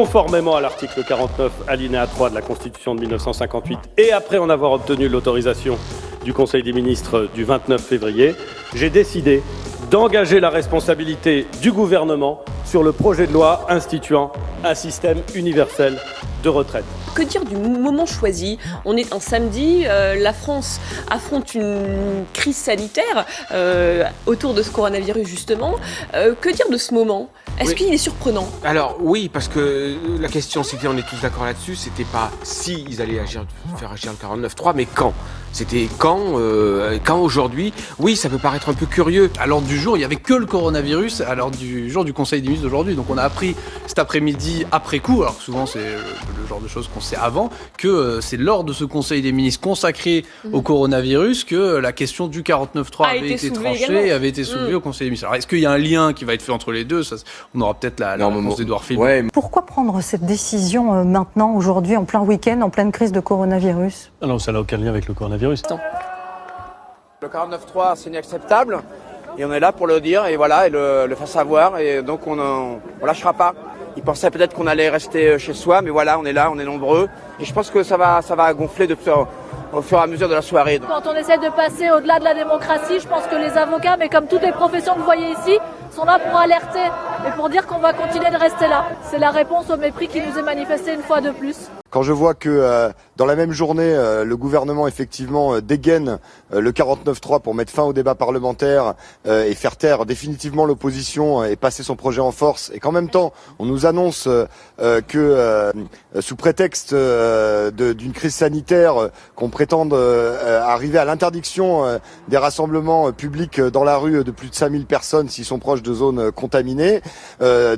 conformément à l'article 49, alinéa 3 de la Constitution de 1958, et après en avoir obtenu l'autorisation du Conseil des ministres du 29 février, j'ai décidé d'engager la responsabilité du gouvernement sur le projet de loi instituant un système universel de retraite. Que dire du moment choisi? On est un samedi, la France affronte une crise sanitaire autour de ce coronavirus justement. Que dire de ce moment? Est-ce qu'il est surprenant? Alors oui, parce que la question c'était, on est tous d'accord là-dessus, c'était pas si ils allaient faire agir le 49.3, mais quand. C'était quand aujourd'hui. Oui, ça peut paraître un peu curieux. À l'ordre du jour, il n'y avait que le coronavirus à l'ordre du jour du Conseil des ministres d'aujourd'hui. Donc on a appris cet après-midi, après coup, alors que souvent c'est le genre de choses qu'on sait avant, que c'est lors de ce Conseil des ministres consacré au coronavirus que la question du 49.3 avait été tranchée, avait été soulevée au Conseil des ministres. Alors est-ce qu'il y a un lien qui va être fait entre les deux? Ça, on aura peut-être la réponse d'Édouard Philippe. Ouais. Pourquoi prendre cette décision maintenant, aujourd'hui, en plein week-end, en pleine crise de coronavirus? Non, ça n'a aucun lien avec le coronavirus. Le 49.3, c'est inacceptable. Et on est là pour le dire et voilà, et le faire savoir. Et donc on lâchera pas. Ils pensaient peut-être qu'on allait rester chez soi, mais voilà, on est là, on est nombreux. Et je pense que ça va gonfler au fur et à mesure de la soirée. Quand on essaie de passer au-delà de la démocratie, je pense que les avocats, mais comme toutes les professions que vous voyez ici, sont là pour alerter et pour dire qu'on va continuer de rester là. C'est la réponse au mépris qui nous est manifesté une fois de plus. Quand je vois que dans la même journée, le gouvernement effectivement dégaine le 49.3 pour mettre fin au débat parlementaire et faire taire définitivement l'opposition et passer son projet en force, et qu'en même temps on nous annonce que sous prétexte d'une crise sanitaire, qu'on prétende arriver à l'interdiction des rassemblements publics dans la rue de plus de 5000 personnes s'ils sont proches de zones contaminées.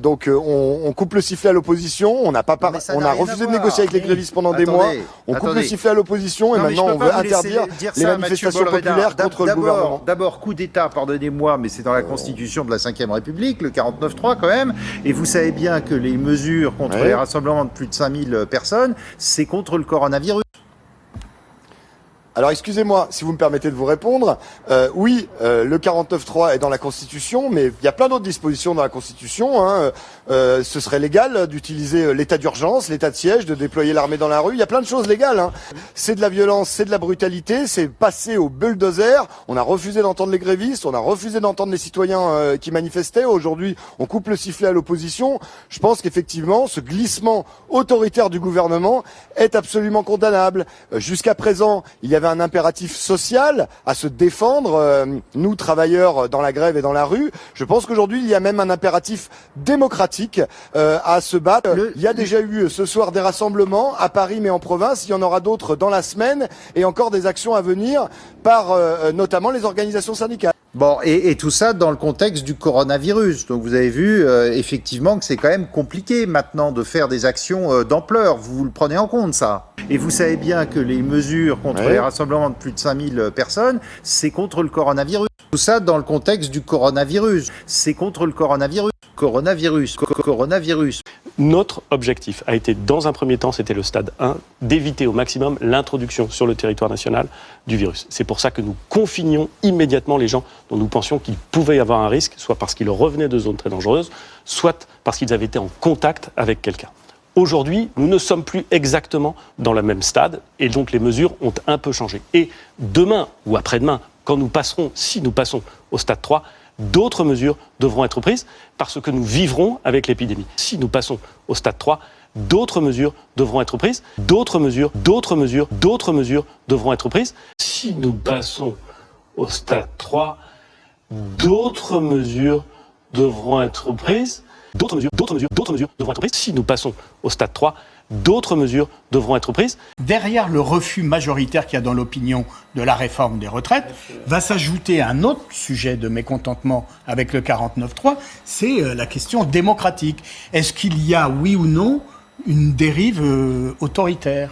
Donc on coupe le sifflet à l'opposition, on a refusé de négocier avec les grévistes pendant des mois, on coupe le sifflet à l'opposition et maintenant on veut interdire les manifestations populaires contre le gouvernement. D'abord, coup d'État, pardonnez-moi, mais c'est dans la Constitution de la Ve République, le 49.3 quand même, et vous savez bien que les mesures contre les rassemblements de plus de 5000 personnes, c'est contre le coronavirus. Alors excusez-moi, si vous me permettez de vous répondre, oui, le 49.3 est dans la Constitution, mais il y a plein d'autres dispositions dans la Constitution. Ce serait légal d'utiliser l'état d'urgence, l'état de siège, de déployer l'armée dans la rue. Il y a plein de choses légales. C'est de la violence, c'est de la brutalité, c'est passé au bulldozer. On a refusé d'entendre les grévistes, on a refusé d'entendre les citoyens qui manifestaient. Aujourd'hui, on coupe le sifflet à l'opposition. Je pense qu'effectivement, ce glissement autoritaire du gouvernement est absolument condamnable. Jusqu'à présent, il y avait un impératif social à se défendre, nous travailleurs dans la grève et dans la rue. Je pense qu'aujourd'hui il y a même un impératif démocratique à se battre. Il y a déjà eu ce soir des rassemblements à Paris mais en province, il y en aura d'autres dans la semaine et encore des actions à venir par notamment les organisations syndicales. Bon, et tout ça dans le contexte du coronavirus. Donc vous avez vu effectivement que c'est quand même compliqué maintenant de faire des actions d'ampleur. Vous le prenez en compte, ça? Et vous savez bien que les mesures contre les rassemblements de plus de 5000 personnes, c'est contre le coronavirus. Tout ça dans le contexte du coronavirus. C'est contre le coronavirus. Coronavirus. Notre objectif a été, dans un premier temps, c'était le stade 1, d'éviter au maximum l'introduction sur le territoire national du virus. C'est pour ça que nous confinions immédiatement les gens dont nous pensions qu'ils pouvaient y avoir un risque, soit parce qu'ils revenaient de zones très dangereuses, soit parce qu'ils avaient été en contact avec quelqu'un. Aujourd'hui, nous ne sommes plus exactement dans le même stade et donc les mesures ont un peu changé. Et demain ou après-demain, si nous passons au stade 3, d'autres mesures devront être prises parce que nous vivrons avec l'épidémie. Si nous passons au stade 3, d'autres mesures devront être prises. D'autres mesures devront être prises. Si nous passons au stade 3, d'autres mesures devront être prises. D'autres mesures devront être prises. Si nous passons au stade 3, d'autres mesures devront être prises. Derrière le refus majoritaire qu'il y a dans l'opinion de la réforme des retraites, va s'ajouter un autre sujet de mécontentement avec le 49.3, c'est la question démocratique. Est-ce qu'il y a, oui ou non, une dérive autoritaire ?